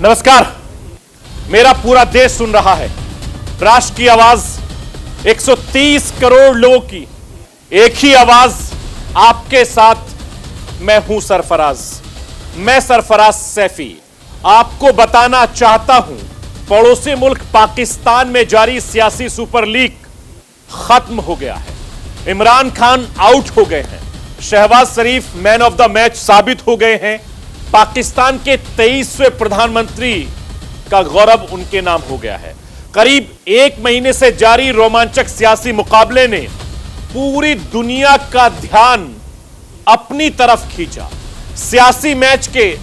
नमस्कार। मेरा पूरा देश सुन रहा है। राष्ट्र की आवाज 130 करोड़ लोगों की एक ही आवाज आपके साथ। मैं हूं सरफराज, मैं सरफराज सैफी। आपको बताना चाहता हूं, पड़ोसी मुल्क पाकिस्तान में जारी सियासी सुपर लीग खत्म हो गया है। इमरान खान आउट हो गए हैं। शहबाज शरीफ मैन ऑफ द मैच साबित हो गए हैं। पाकिस्तान के 23वें प्रधानमंत्री का गौरव उनके नाम हो गया है। करीब एक महीने से जारी रोमांचक सियासी मुकाबले ने पूरी दुनिया का ध्यान अपनी तरफ खींचा। सियासी मैच के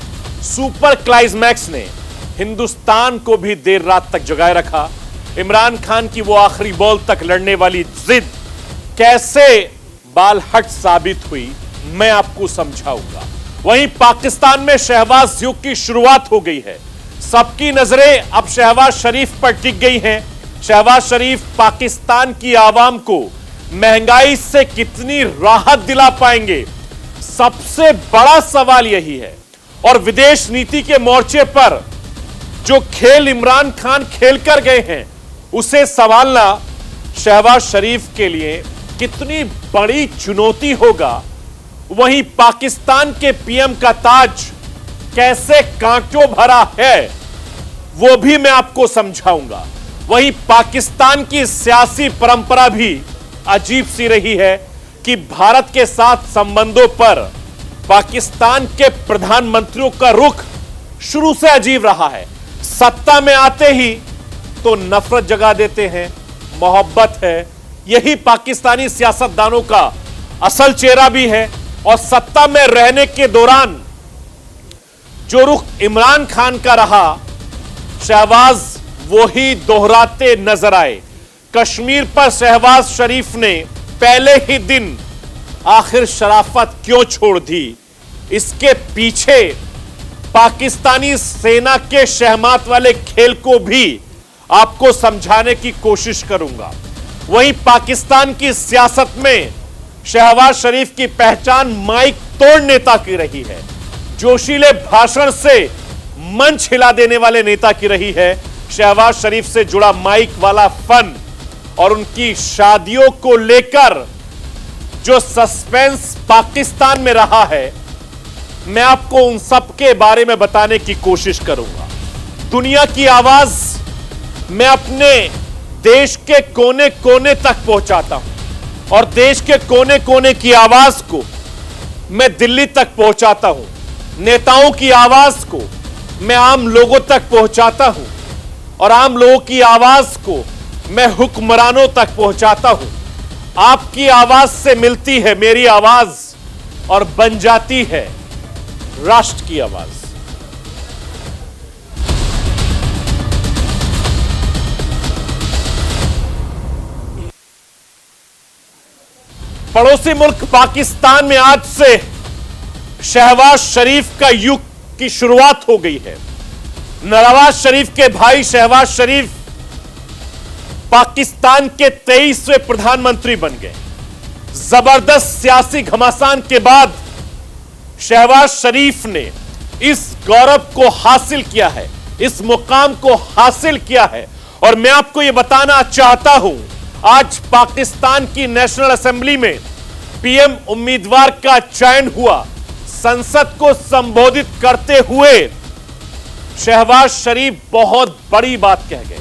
सुपर क्लाइमैक्स ने हिंदुस्तान को भी देर रात तक जगाए रखा। इमरान खान की वो आखिरी बॉल तक लड़ने वाली जिद कैसे बालहट साबित हुई, मैं आपको समझाऊंगा। वहीं पाकिस्तान में शहबाज युग की शुरुआत हो गई है। सबकी नजरें अब शहबाज शरीफ पर टिक गई हैं। शहबाज शरीफ पाकिस्तान की आवाम को महंगाई से कितनी राहत दिला पाएंगे, सबसे बड़ा सवाल यही है। और विदेश नीति के मोर्चे पर जो खेल इमरान खान खेल कर गए हैं, उसे संभालना शहबाज शरीफ के लिए कितनी बड़ी चुनौती होगा। वहीं पाकिस्तान के पीएम का ताज कैसे कांटों भरा है, वो भी मैं आपको समझाऊंगा। वहीं पाकिस्तान की सियासी परंपरा भी अजीब सी रही है कि भारत के साथ संबंधों पर पाकिस्तान के प्रधानमंत्रियों का रुख शुरू से अजीब रहा है। सत्ता में आते ही तो नफरत जगा देते हैं, मोहब्बत है। यही पाकिस्तानी सियासतदानों का असल चेहरा भी है। और सत्ता में रहने के दौरान जो रुख इमरान खान का रहा, शहबाज वही दोहराते नजर आए। कश्मीर पर शहबाज शरीफ ने पहले ही दिन आखिर शराफत क्यों छोड़ दी, इसके पीछे पाकिस्तानी सेना के शहमात वाले खेल को भी आपको समझाने की कोशिश करूंगा। वहीं पाकिस्तान की सियासत में शहबाज शरीफ की पहचान माइक तोड़ नेता की रही है। जोशीले भाषण से मंच हिला देने वाले नेता की रही है। शहबाज शरीफ से जुड़ा माइक वाला फन और उनकी शादियों को लेकर जो सस्पेंस पाकिस्तान में रहा है, मैं आपको उन सब के बारे में बताने की कोशिश करूंगा। दुनिया की आवाज मैं अपने देश के कोने कोने तक पहुंचाता हूं और देश के कोने कोने की आवाज को मैं दिल्ली तक पहुंचाता हूं। नेताओं की आवाज को मैं आम लोगों तक पहुंचाता हूं और आम लोगों की आवाज को मैं हुक्मरानों तक पहुंचाता हूं। आपकी आवाज से मिलती है मेरी आवाज और बन जाती है राष्ट्र की आवाज। पड़ोसी मुल्क पाकिस्तान में आज से शहबाज शरीफ का युग की शुरुआत हो गई है। नवाज शरीफ के भाई शहबाज शरीफ पाकिस्तान के 23वें प्रधानमंत्री बन गए। जबरदस्त सियासी घमासान के बाद शहबाज शरीफ ने इस गौरव को हासिल किया है, इस मुकाम को हासिल किया है। और मैं आपको यह बताना चाहता हूं, आज पाकिस्तान की नेशनल असेंबली में पीएम उम्मीदवार का चयन हुआ। संसद को संबोधित करते हुए शहबाज शरीफ बहुत बड़ी बात कह गए।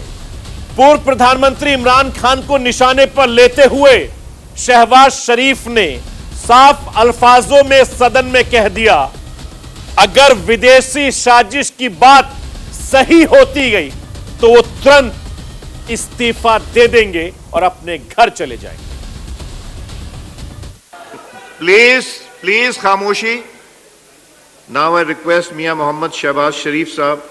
पूर्व प्रधानमंत्री इमरान खान को निशाने पर लेते हुए शहबाज शरीफ ने साफ अल्फाजों में सदन में कह दिया, अगर विदेशी साजिश की बात सही होती गई तो वो तुरंत इस्तीफा दे देंगे और अपने घर चले जाएंगे। प्लीज खामोशी। Now I request Mian Mohammad Shehbaz Sharif साहब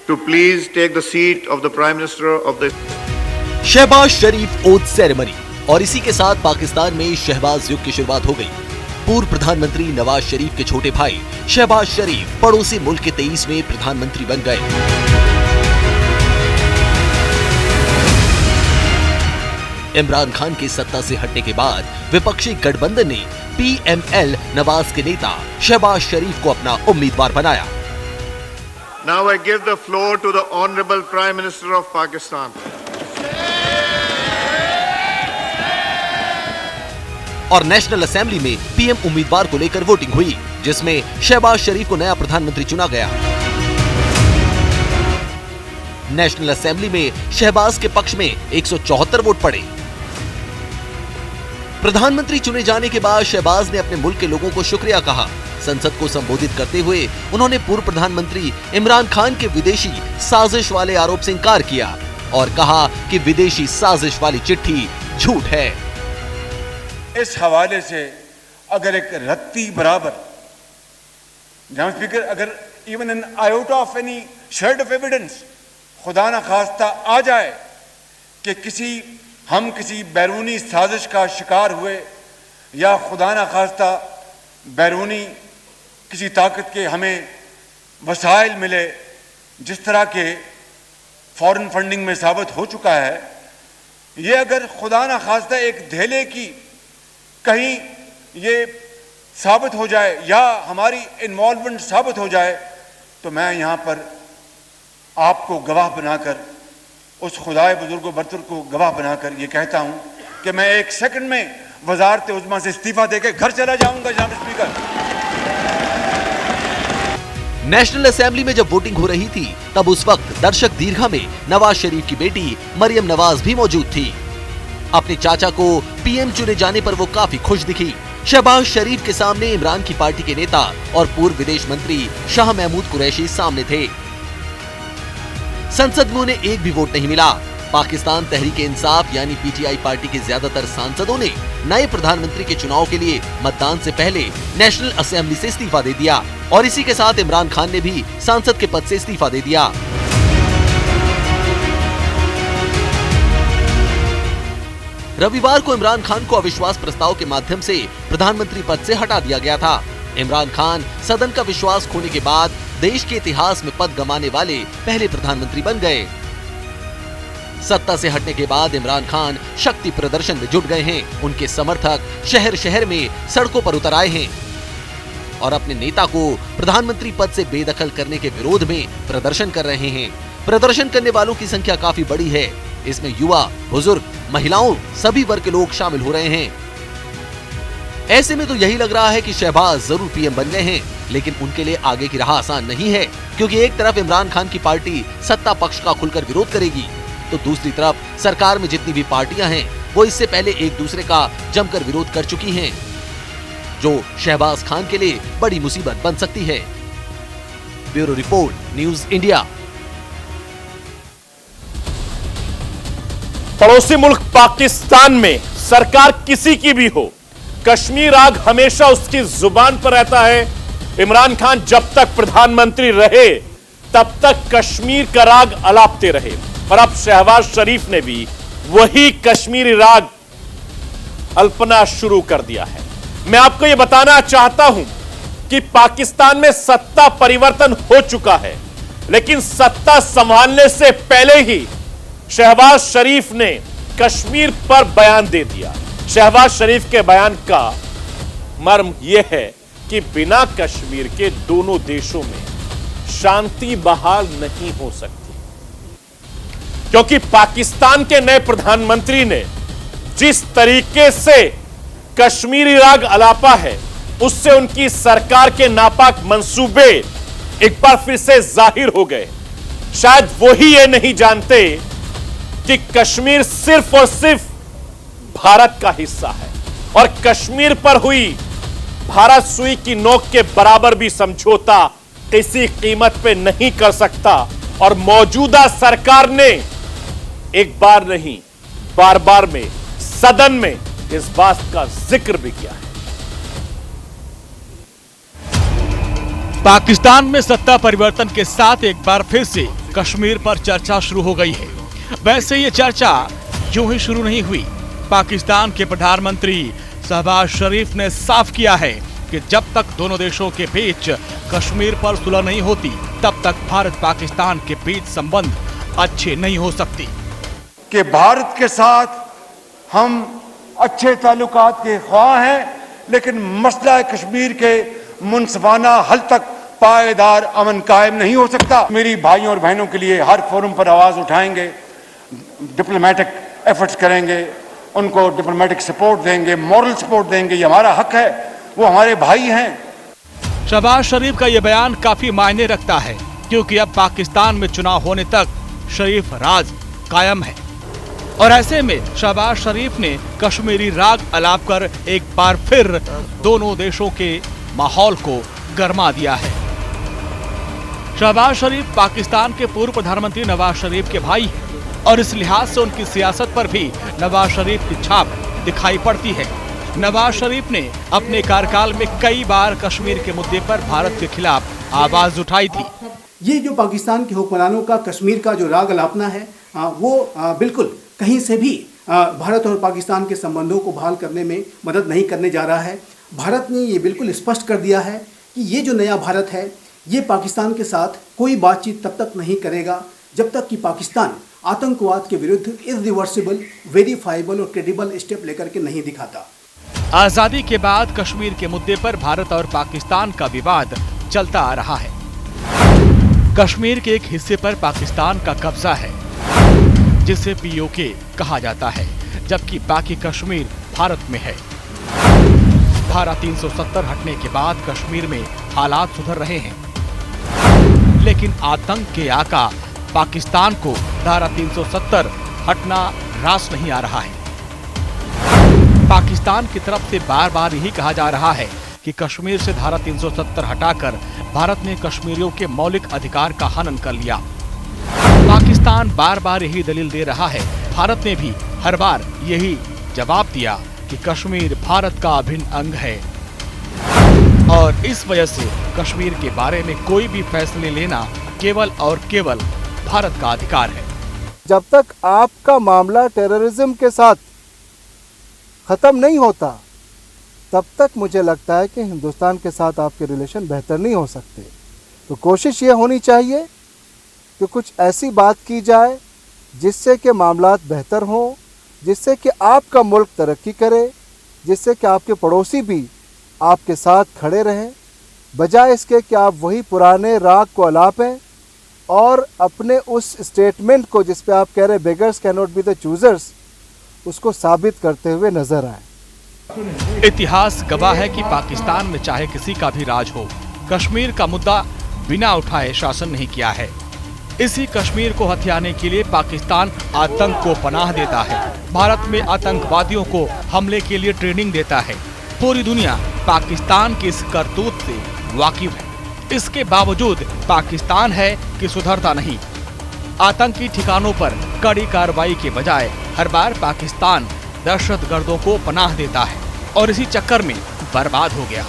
to please take the seat of the prime minister of the. Shehbaz Sharif oath ceremony. और इसी के साथ पाकिस्तान में शहबाज युग की शुरुआत हो गई। पूर्व प्रधानमंत्री नवाज शरीफ के छोटे भाई शहबाज शरीफ पड़ोसी मुल्क के 23वें प्रधानमंत्री बन गए। इमरान खान के सत्ता से हटने के बाद विपक्षी गठबंधन ने पीएमएल नवाज के नेता शहबाज शरीफ को अपना उम्मीदवार बनाया। Now I give the floor to the Honorable Prime Minister of Pakistan. और नेशनल असेंबली में पीएम उम्मीदवार को लेकर वोटिंग हुई, जिसमें शहबाज शरीफ को नया प्रधानमंत्री चुना गया। नेशनल असेंबली में शहबाज के पक्ष में 174 वोट पड़े। प्रधानमंत्री चुने जाने के बाद शहबाज ने अपने मुल्क के लोगों को शुक्रिया कहा। संसद को संबोधित करते हुए उन्होंने पूर्व प्रधानमंत्री इमरान खान के विदेशी साजिश वाले आरोप से इनकार किया और कहा कि विदेशी साजिश वाली चिट्ठी झूठ है। इस हवाले से अगर एक रत्ती बराबर, जनाब स्पीकर, अगर even an iota of any shade of evidence खुदा न खास्ता आ जाए कि हम किसी बैरूनी साजिश का शिकार हुए या खुदा न खास्ता बैरूनी किसी ताकत के हमें वसाइल मिले, जिस तरह के फॉरेन फंडिंग में साबित हो चुका है, ये अगर खुदा न खास्ता एक धेले की कहीं ये साबित हो जाए या हमारी इन्वॉल्वमेंट साबित हो जाए, तो मैं यहाँ पर आपको गवाह बनाकर, उस खुदाए बुजुर्ग बरतर को गवाह बनाकर ये कहता हूँ कि मैं 1 सेकंड में वजारत उज़्मा से इस्तीफा देकर घर चला जाऊंगा। जनाब स्पीकर, नेशनल असेंबली में जब वोटिंग हो रही थी, तब उस वक्त दर्शक दीर्घा में नवाज शरीफ की बेटी मरियम नवाज भी मौजूद थी। अपने चाचा को पीएम चुने जाने पर वो काफी खुश दिखी। शहबाज शरीफ के सामने इमरान की पार्टी के नेता और पूर्व विदेश मंत्री शाह महमूद कुरैशी सामने थे। संसद में उन्हें एक भी वोट नहीं मिला। पाकिस्तान तहरीक इंसाफ यानी पीटीआई पार्टी के ज्यादातर सांसदों ने नए प्रधानमंत्री के चुनाव के लिए मतदान से पहले नेशनल असेंबली से इस्तीफा दे दिया और इसी के साथ इमरान खान ने भी सांसद के पद से इस्तीफा दे दिया। रविवार को इमरान खान को अविश्वास प्रस्ताव के माध्यम से प्रधानमंत्री पद से हटा दिया गया था। इमरान खान सदन का विश्वास खोने के बाद देश के इतिहास में पद गंवाने वाले पहले प्रधानमंत्री बन गए। सत्ता से हटने के बाद इमरान खान शक्ति प्रदर्शन में जुट गए हैं। उनके समर्थक शहर शहर में सड़कों पर उतर आए हैं और अपने नेता को प्रधानमंत्री पद से बेदखल करने के विरोध में प्रदर्शन कर रहे हैं। प्रदर्शन करने वालों की संख्या काफी बड़ी है। इसमें युवा, बुजुर्ग, महिलाओं, सभी वर्ग के लोग शामिल हो रहे हैं। ऐसे में तो यही लग रहा है कि शहबाज जरूर पीएम बन गए हैं, लेकिन उनके लिए आगे की राह आसान नहीं है, क्योंकि एक तरफ इमरान खान की पार्टी सत्ता पक्ष का खुलकर विरोध करेगी, तो दूसरी तरफ सरकार में जितनी भी पार्टियां हैं वो इससे पहले एक दूसरे का जमकर विरोध कर चुकी हैं, जो शहबाज खान के लिए बड़ी मुसीबत बन सकती है। Bureau report, news India. पड़ोसी मुल्क पाकिस्तान में सरकार किसी की भी हो, कश्मीर राग हमेशा उसकी जुबान पर रहता है। इमरान खान जब तक प्रधानमंत्री रहे तब तक कश्मीर का राग अलापते रहे और अब शहबाज शरीफ ने भी वही कश्मीरी राग अल्पना शुरू कर दिया है। मैं आपको यह बताना चाहता हूं कि पाकिस्तान में सत्ता परिवर्तन हो चुका है, लेकिन सत्ता संभालने से पहले ही शहबाज शरीफ ने कश्मीर पर बयान दे दिया। शहबाज शरीफ के बयान का मर्म यह है कि बिना कश्मीर के दोनों देशों में शांति बहाल नहीं हो सकती, क्योंकि पाकिस्तान के नए प्रधानमंत्री ने जिस तरीके से कश्मीरी राग अलापा है, उससे उनकी सरकार के नापाक मंसूबे एक बार फिर से जाहिर हो गए। शायद वो ही ये नहीं जानते कि कश्मीर सिर्फ और सिर्फ भारत का हिस्सा है और कश्मीर पर हुई भारत सुई की नोक के बराबर भी समझौता किसी कीमत पे नहीं कर सकता। और मौजूदा सरकार ने एक बार नहीं, बार बार में सदन में इस बात का जिक्र भी किया है। पाकिस्तान में सत्ता परिवर्तन के साथ एक बार फिर से कश्मीर पर चर्चा शुरू हो गई है। वैसे ये चर्चा यूं ही शुरू नहीं हुई। पाकिस्तान के प्रधानमंत्री शहबाज शरीफ ने साफ किया है कि जब तक दोनों देशों के बीच कश्मीर पर सुलह नहीं होती, तब तक भारत पाकिस्तान के बीच संबंध अच्छे नहीं हो सकती। कि भारत के साथ हम अच्छे ताल्लुकात के ख्वाह हैं, लेकिन मसला कश्मीर के मुनसफाना हल तक पायदार अमन कायम नहीं हो सकता। मेरी भाइयों और बहनों के लिए हर फोरम पर आवाज उठाएंगे, डिप्लोमेटिक एफर्ट्स करेंगे, उनको डिप्लोमेटिक सपोर्ट देंगे, मॉरल सपोर्ट देंगे। ये हमारा हक है, वो हमारे भाई हैं। शहबाज शरीफ का ये बयान काफी मायने रखता है, क्योंकि अब पाकिस्तान में चुनाव होने तक शरीफ राज कायम है और ऐसे में शहबाज शरीफ ने कश्मीरी राग अलाप कर एक बार फिर दोनों देशों के माहौल को गरमा दिया है। शहबाज शरीफ पाकिस्तान के पूर्व प्रधानमंत्री नवाज शरीफ के भाई हैं और इस लिहाज से उनकी सियासत पर भी नवाज शरीफ की छाप दिखाई पड़ती है। नवाज शरीफ ने अपने कार्यकाल में कई बार कश्मीर के मुद्दे पर भारत के खिलाफ आवाज उठाई थी। ये जो पाकिस्तान के हुक्मरानों का कश्मीर का जो राग अलापना है वो बिल्कुल कहीं से भी भारत और पाकिस्तान के संबंधों को बहाल करने में मदद नहीं करने जा रहा है। भारत ने ये बिल्कुल स्पष्ट कर दिया है कि ये जो नया भारत है ये पाकिस्तान के साथ कोई बातचीत तब तक नहीं करेगा जब तक कि पाकिस्तान आतंकवाद के विरुद्ध इर्रिवर्सिबल, वेरीफाइबल और क्रेडिबल स्टेप लेकर के नहीं दिखाता। आजादी के बाद कश्मीर के मुद्दे पर भारत और पाकिस्तान का विवाद चलता आ रहा है। कश्मीर के एक हिस्से पर पाकिस्तान का कब्जा है जिसे पीओके कहा जाता है, जबकि बाकी कश्मीर भारत में है। धारा 370 हटने के बाद कश्मीर में हालात सुधर रहे हैं, लेकिन आतंक के आका पाकिस्तान को धारा 370 हटना रास नहीं आ रहा है। पाकिस्तान की तरफ से बार बार यही कहा जा रहा है कि कश्मीर से धारा 370 हटाकर भारत ने कश्मीरियों के मौलिक अधिकार का हनन कर लिया। पाकिस्तान बार बार यही दलील दे रहा है। भारत ने भी हर बार यही जवाब दिया कि कश्मीर भारत का अभिन्न अंग है और इस वजह से कश्मीर के बारे में कोई भी फैसले लेना केवल और केवल भारत का अधिकार है। जब तक आपका मामला टेररिज्म के साथ खत्म नहीं होता तब तक मुझे लगता है कि हिंदुस्तान के साथ आपके रिलेशन बेहतर नहीं हो सकते। तो कोशिश ये होनी चाहिए कि कुछ ऐसी बात की जाए जिससे कि मामलात बेहतर हों, जिससे कि आपका मुल्क तरक्की करे, जिससे कि आपके पड़ोसी भी आपके साथ खड़े रहें, बजाय इसके कि आप वही पुराने राग को अलापें और अपने उस स्टेटमेंट को जिस पे आप कह रहे beggars can not be the choosers, उसको साबित करते हुए नजर आए। इतिहास गवाह है कि पाकिस्तान में चाहे किसी का भी राज हो, कश्मीर का मुद्दा बिना उठाए शासन नहीं किया है। इसी कश्मीर को हथियाने के लिए पाकिस्तान आतंक को पनाह देता है, भारत में आतंकवादियों को हमले के लिए ट्रेनिंग देता है। पूरी दुनिया पाकिस्तान की इस करतूत से वाकिफ है। इसके बावजूद पाकिस्तान है कि सुधरता नहीं। आतंकी ठिकानों पर कड़ी कार्रवाई के बजाय हर बार पाकिस्तान दहशतगर्दों को पनाह देता है और इसी चक्कर में बर्बाद हो गया।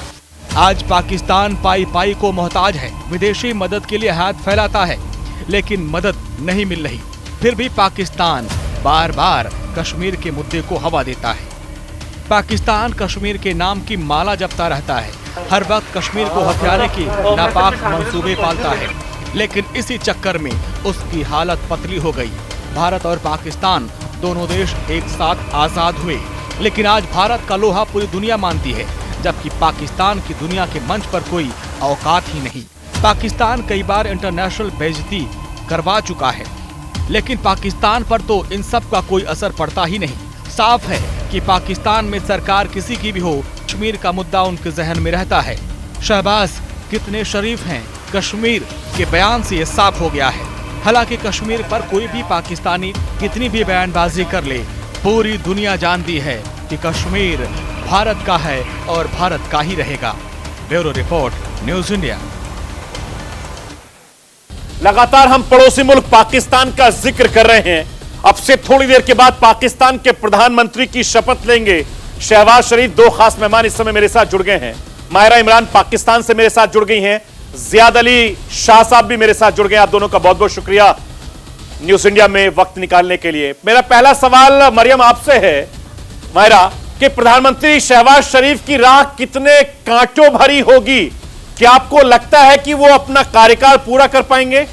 आज पाकिस्तान पाई पाई को मोहताज है, विदेशी मदद के लिए हाथ फैलाता है, लेकिन मदद नहीं मिल रही। फिर भी पाकिस्तान बार बार कश्मीर के मुद्दे को हवा देता है। पाकिस्तान कश्मीर के नाम की माला जपता रहता है, हर वक्त कश्मीर को हथियाने की नापाक मंसूबे पालता है, लेकिन इसी चक्कर में उसकी हालत पतली हो गई। भारत और पाकिस्तान दोनों देश एक साथ आजाद हुए, लेकिन आज भारत का लोहा पूरी दुनिया मानती है, जबकि पाकिस्तान की दुनिया के मंच पर कोई औकात ही नहीं। पाकिस्तान कई बार इंटरनेशनल बेइज्जती करवा चुका है, लेकिन पाकिस्तान पर तो इन सब का कोई असर पड़ता ही नहीं। साफ है कि पाकिस्तान में सरकार किसी की भी हो, कश्मीर का मुद्दा उनके जहन में रहता है। शहबाज कितने शरीफ हैं, कश्मीर के बयान से ये साफ हो गया है। हालांकि कश्मीर पर कोई भी पाकिस्तानी कितनी भी बयानबाजी कर ले, पूरी दुनिया जानती है कि कश्मीर भारत का है और भारत का ही रहेगा। Bureau report, news India. लगातार हम पड़ोसी मुल्क पाकिस्तान का जिक्र कर रहे हैं। अब से थोड़ी देर के बाद पाकिस्तान के प्रधानमंत्री की शपथ लेंगे शहबाज शरीफ। दो खास मेहमान इस समय मेरे साथ जुड़ गए हैं। माहिरा इमरान पाकिस्तान से मेरे साथ जुड़ गई हैं, जियाद अली शाह साहब भी मेरे साथ जुड़ गए। आप दोनों का बहुत बहुत शुक्रिया न्यूज़ इंडिया में वक्त निकालने के लिए। मेरा पहला सवाल मरियम आपसे है, माहिरा, कि प्रधानमंत्री शहबाज शरीफ की राह कितने कांटों भरी होगी? क्या आपको लगता है कि वो अपना कार्यकाल पूरा कर पाएंगे?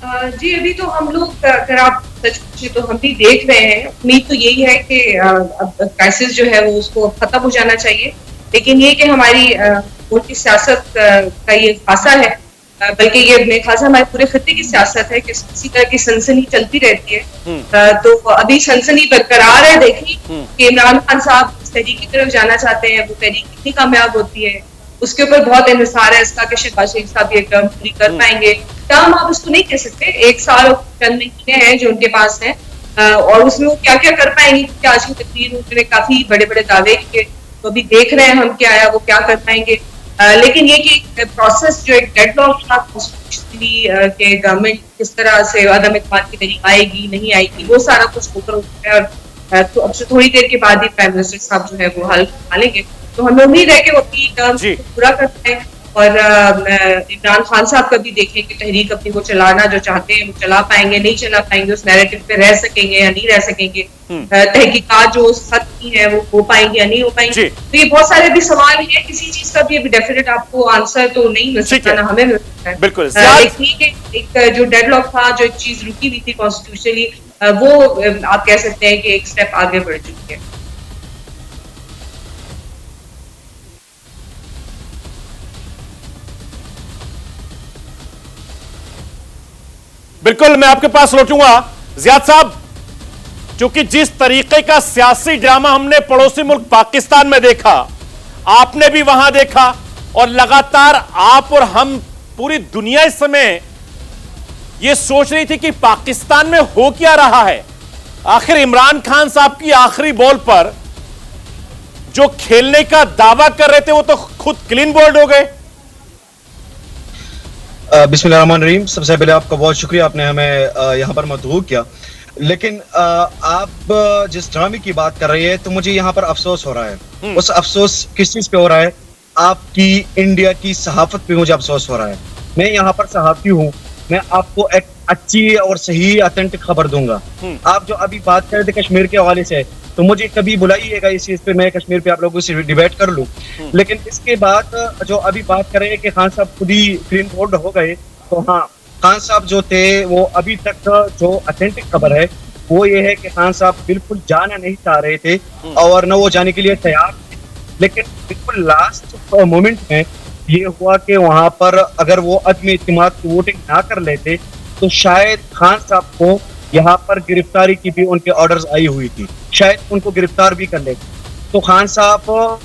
जी, अभी तो हम लोग अगर आप सच पूछे तो हम भी देख रहे हैं। उम्मीद तो यही है कि अब क्राइसिस जो है वो उसको खत्म हो जाना चाहिए, लेकिन ये कि हमारी वोट की सियासत का ये खासा है, बल्कि ये मेरे ख्याल से हमारे पूरे खत्ते की सियासत है कि किसी तरह की सनसनी चलती रहती है। तो अभी सनसनी बरकरार है। देखिए कि इमरान खान साहब इस तहरीक की तरफ जाना चाहते हैं, वो तहरीक कितनी कामयाब होती है उसके ऊपर बहुत इंहिसार है इसका कि शहबाज शरीफ साहब ये टर्म पूरी कर पाएंगे। टर्म आप उसको नहीं कह सकते, 1 साल और चंद महीने हैं जो उनके पास है, और उसमें वो क्या क्या कर पाएंगे, क्योंकि आज की तकरीर उन्होंने काफी बड़े बड़े दावे किए, तो अभी देख रहे हैं हम क्या आया वो क्या कर पाएंगे। लेकिन ये कि प्रोसेस जो एक डेडलॉक था कॉन्स्टिट्यूशनली के गवर्नमेंट किस तरह से अदम इत्मीनान की तहरीक आएगी नहीं आएगी, वो सारा कुछ होकर उठा है, और तो अब से थोड़ी देर के बाद ही प्राइम मिनिस्टर साहब जो है वो हल संभालेंगे। तो हमें उम्मीद है कि वो अपनी टर्म पूरा कर पाए, और इमरान खान साहब का भी देखें कि तहरीक अपनी वो चलाना जो चाहते हैं वो चला पाएंगे नहीं चला पाएंगे, उस नैरेटिव पे रह सकेंगे या नहीं रह सकेंगे, तहकीकात जो खत्म की है वो हो पाएंगे या नहीं हो पाएंगे। तो ये बहुत सारे भी सवाल हैं, किसी चीज का भी अभी डेफिनेट आपको आंसर तो नहीं मिल सकता, ना हमें मिल सकता है। बिल्कुल एक जो डेडलॉक था, जो एक चीज रुकी हुई थी कॉन्स्टिट्यूशनली, वो आप कह सकते हैं कि एक स्टेप आगे बढ़ चुकी है। बिल्कुल, मैं आपके पास लौटूंगा जियाद साहब, क्योंकि जिस तरीके का सियासी ड्रामा हमने पड़ोसी मुल्क पाकिस्तान में देखा, आपने भी वहां देखा, और लगातार आप और हम पूरी दुनिया इस समय यह सोच रही थी कि पाकिस्तान में हो क्या रहा है। आखिर इमरान खान साहब की आखिरी बॉल पर जो खेलने का दावा कर रहे थे वो तो खुद क्लीन बोल्ड हो गए। बिस्मिल्लाहिर्रहमानिर्रहीम, सबसे पहले आपका बहुत शुक्रिया, आपने हमें यहाँ पर मदऊ किया। लेकिन आप जिस ड्रामे की बात कर रहे हैं तो मुझे यहाँ पर अफसोस हो रहा है। उस अफसोस किस चीज पे हो रहा है? आपकी इंडिया की सहाफत पे मुझे अफसोस हो रहा है। मैं यहाँ पर सहाफी हूँ, मैं आपको एक अच्छी और सही ऑथेंटिक खबर दूंगा। आप जो अभी बात कर रहे थे कश्मीर के हवाले से, तो मुझे कभी बुलाइएगा इस चीज पे, मैं कश्मीर पे आप लोगों से डिबेट कर लूं। लेकिन इसके बाद जो अभी बात कर रहे हैं कि खान साहब खुद ही क्लीन बोल्ड हो गए, तो हाँ, खान साहब जो थे वो अभी तक जो ऑथेंटिक खबर है वो ये है कि खान साहब बिल्कुल जाना नहीं चाह रहे थे और न वो जाने के लिए तैयार थे। लेकिन बिल्कुल लास्ट मोमेंट में ये हुआ कि वहां पर अगर वो अदम इत्मीनान की वोटिंग ना कर लेते तो शायद खान साहब को यहाँ पर गिरफ्तारी की भी उनके ऑर्डर्स आई हुई थी, शायद उनको गिरफ्तार भी कर लेते। तो खान साहब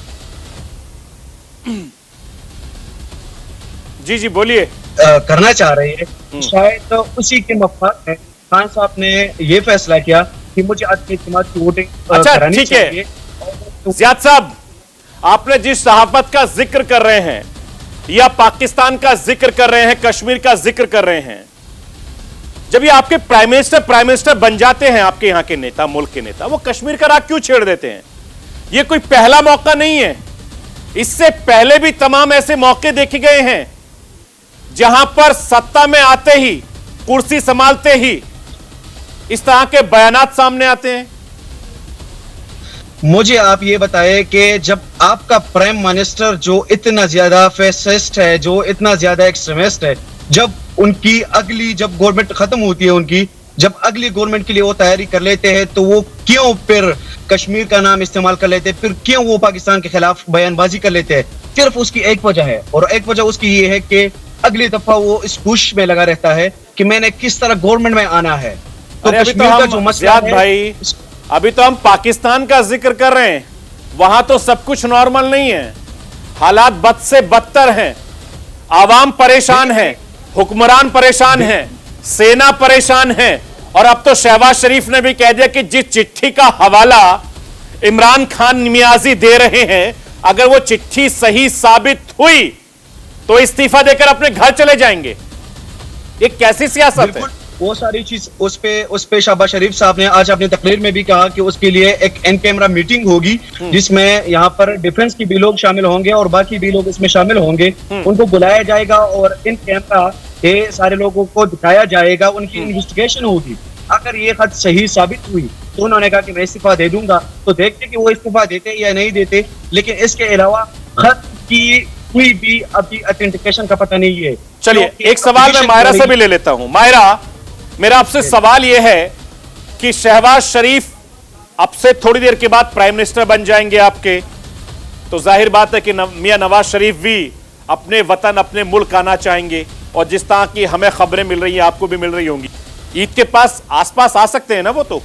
जी बोलिए करना चाह रहे हैं, शायद तो उसी के मफाद में खान साहब ने ये फैसला किया कि मुझे अदम इत्मीनान की वोटिंग अच्छा ठीक है। जियाद साहब, आपने जिस सहाफत का जिक्र कर रहे हैं या पाकिस्तान का जिक्र कर रहे हैं, कश्मीर का जिक्र कर रहे हैं, जब ये आपके प्राइम मिनिस्टर बन जाते हैं, आपके यहां के नेता, मुल्क के नेता, वो कश्मीर का राग क्यों छेड़ देते हैं? ये कोई पहला मौका नहीं है, इससे पहले भी तमाम ऐसे मौके देखे गए हैं जहां पर सत्ता में आते ही, कुर्सी संभालते ही इस तरह के बयानात सामने आते हैं। मुझे आप ये बताएं कि जब आपका प्राइम मिनिस्टर जो इतना ज्यादा फैसिस्ट है, जो इतना ज्यादा एक्सट्रीमिस्ट है, जब उनकी अगली जब गवर्नमेंट खत्म होती है उनकी, जब अगली गवर्नमेंट के लिए वो तैयारी कर लेते हैं, तो वो क्यों फिर कश्मीर का नाम इस्तेमाल कर लेते हैं? फिर क्यों वो पाकिस्तान के खिलाफ बयानबाजी कर लेते हैं? सिर्फ उसकी एक वजह है, और एक वजह उसकी ये है कि अगली दफा वो इस पुश में लगा रहता है कि मैंने किस तरह गवर्नमेंट में आना है। तो कश्मीर का जो मसला है, भाई अभी तो हम पाकिस्तान का जिक्र कर रहे हैं, वहां तो सब कुछ नॉर्मल नहीं है, हालात बद से बदतर हैं, आवाम परेशान है, हुक्मरान परेशान है, सेना परेशान है, और अब तो शहबाज शरीफ ने भी कह दिया कि जिस चिट्ठी का हवाला इमरान खान नियाजी दे रहे हैं, अगर वो चिट्ठी सही साबित हुई तो इस्तीफा देकर अपने घर चले जाएंगे। ये कैसी सियासत है? वो सारी चीज उस पे शहबाज शरीफ साहब ने आज अपनी तकरीर में भी कहा कि उसके लिए एक इन कैमरा मीटिंग होगी जिसमें यहाँ पर डिफेंस की भी लोग शामिल होंगे और बाकी भी लोग इसमें शामिल होंगे। उनको बुलाया जाएगा और इन कैमरा के सारे लोगों को दिखाया जाएगा, उनकी इन्वेस्टिगेशन होगी। अगर ये खत सही साबित हुई तो उन्होंने कहा कि मैं इस्तीफा दे दूंगा, तो देखते कि वो इस्तीफा देते या नहीं देते। लेकिन इसके अलावा खत की कोई भी अभी ऑथेंटिकेशन का पता नहीं है। चलिए एक सवाल मैं मायरा से भी ले लेता हूं। मायरा, मेरा आपसे सवाल यह है कि शहबाज शरीफ अब से थोड़ी देर के बाद प्राइम मिनिस्टर बन जाएंगे आपके, तो जाहिर बात है कि मियां नवाज शरीफ भी अपने वतन अपने मुल्क आना चाहेंगे, और जिस तरह की हमें खबरें मिल रही हैं आपको भी मिल रही होंगी, ईद के पास आसपास आ सकते हैं ना वो तो?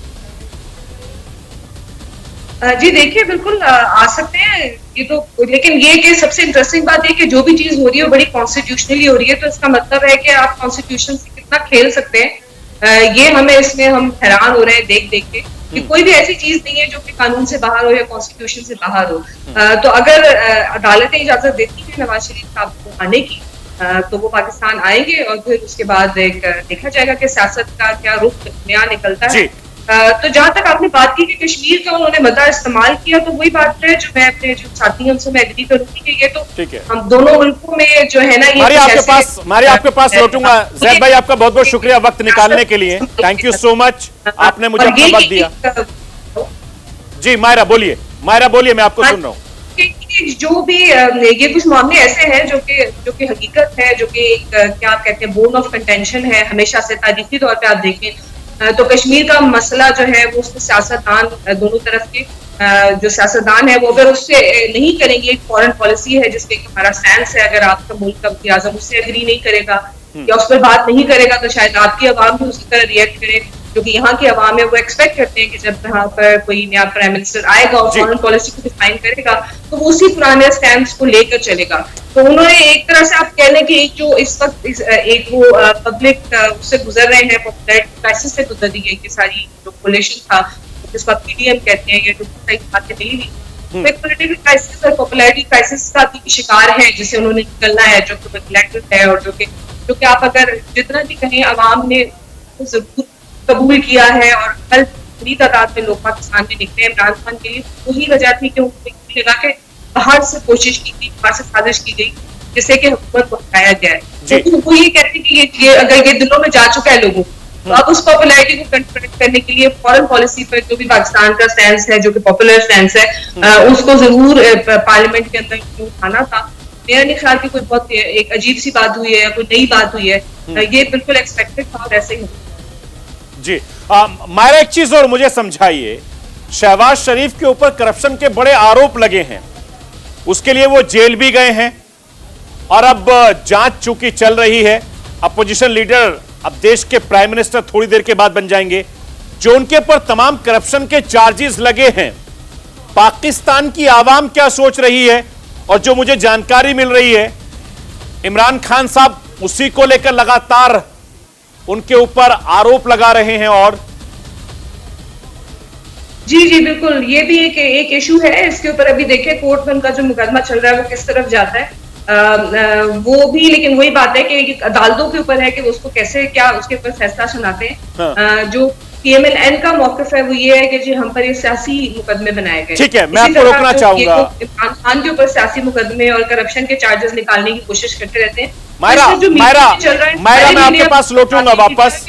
जी देखिए, बिल्कुल आ सकते हैं ये तो, लेकिन ये कि सबसे इंटरेस्टिंग बात है कि जो भी चीज हो रही है वो बड़ी कॉन्स्टिट्यूशनली हो रही है, तो इसका मतलब है कि आप कॉन्स्टिट्यूशन से कितना खेल सकते हैं। ये हमें इसमें हम हैरान हो रहे हैं देख देख के कि कोई भी ऐसी चीज नहीं है जो कि कानून से बाहर हो या कॉन्स्टिट्यूशन से बाहर हो। तो अगर अदालतें इजाजत देती है नवाज शरीफ साहब को आने की, तो वो पाकिस्तान आएंगे और फिर उसके बाद देखा जाएगा कि सियासत का क्या रुख नया निकलता है। तो जहां तक आपने बात की कि कश्मीर का उन्होंने मता इस्तेमाल किया, तो वही बात है जो मैं अपने जो साथी हैं उनसे मैं एग्री करूंगी कि ये तो हम दोनों मुल्कों में जो है ना, ये आपके पास लौटूंगा। जैद भाई, आपका बहुत बहुत शुक्रिया वक्त निकालने के लिए, थैंक यू सो मच, आपने मुझे अपना वक्त दिया। जी मायरा बोलिए, मैं आपको सुन रहा हूँ। जो भी ये कुछ मामले ऐसे हैं जो कि हकीकत है, जो कि क्या आप कहते हैं बोन ऑफ कंटेंशन है हमेशा से, तारीखी तौर पे आप देखें तो कश्मीर का मसला जो है वो उसके सियासतदान दोनों तरफ के जो सियासतदान है वो अगर उससे नहीं करेंगे, एक फॉरेन पॉलिसी है जिसके हमारा स्टैंस है, अगर आपका मुल्क का वज़ीर आज़म उससे एग्री नहीं करेगा या उस पर बात नहीं करेगा तो शायद आपकी आवाम भी उसी तरह रिएक्ट करे, क्योंकि यहाँ की आवाम है वो एक्सपेक्ट करते हैं कि जब यहाँ पर कोई नया प्राइम मिनिस्टर आएगा और फॉरेन पॉलिसी को डिफाइन करेगा तो वो उसी पुराने स्टैंड को लेकर चलेगा। तो उन्होंने एक तरह से आप कह लें कि एक जो इस वक्त एक वो पब्लिक उससे गुजर रहे हैं, पॉपुलैरिटी क्राइसिस से गुजर रही है, कि सारी जो कोलिशन था जिसको आप पीडीएम कहते हैं, ये जो बातें मिली हुई, तो एक पॉलिटिकल क्राइसिस और पॉपुलैरिटी क्राइसिस का भी शिकार है जिसे उन्होंने निकलना है, जो कि है और जो कि आप अगर जितना भी कहें आवाम ने जरूर कबूल किया है और कल बड़ी तादाद में लोग पाकिस्तान में निकले इमरान खान के लिए, वही वजह थी कि उनको लगा के बाहर से कोशिश की गई, बाहर से साजिश की गई जिससे कि हुकूमत को हटाया गया है। तो वो ये कहते हैं कि ये अगर ये दिलों में जा चुका है लोगों, तो अब उस पॉपुलैरिटी को कंट्रोल करने के लिए फॉरेन पॉलिसी पर जो भी पाकिस्तान का स्टैंस है, जो कि पॉपुलर स्टैंस है, उसको जरूर पार्लियामेंट के अंदर उठाना था। मेरा नहीं ख्याल कि कोई बहुत एक अजीब सी बात हुई है या कोई नई बात हुई है, ये बिल्कुल एक्सपेक्टेड था और ऐसे ही जी। मायरा, एक चीज और मुझे समझाइए, शहबाज शरीफ के ऊपर करप्शन के बड़े आरोप लगे हैं, उसके लिए वो जेल भी गए हैं और अब जांच चूंकि चल रही है, अपोजिशन लीडर अब देश के प्राइम मिनिस्टर थोड़ी देर के बाद बन जाएंगे, जो उनके ऊपर तमाम करप्शन के चार्जेस लगे हैं, पाकिस्तान की आवाम क्या सोच रही है? और जो मुझे जानकारी मिल रही है, इमरान खान साहब उसी को लेकर लगातार उनके ऊपर आरोप लगा रहे हैं। और जी बिल्कुल, ये भी एक इशू है, इसके ऊपर अभी देखिए कोर्ट में उनका जो मुकदमा चल रहा है वो किस तरफ जाता है, वो भी, लेकिन वही बात है कि अदालतों के ऊपर है कि उसको कैसे क्या उसके ऊपर फैसला सुनाते हैं। जो PMLN का मौकफ है वो ये है कि जी हम पर ये सियासी मुकदमे बनाए गए। ठीक है, मैं आपको रोकना चाहूंगा। इमरान खान के ऊपर सियासी मुकदमे और करप्शन के चार्जेस निकालने की कोशिश करते रहते हैं। मायरा, मैं आपके पास लौटूंगा वापस।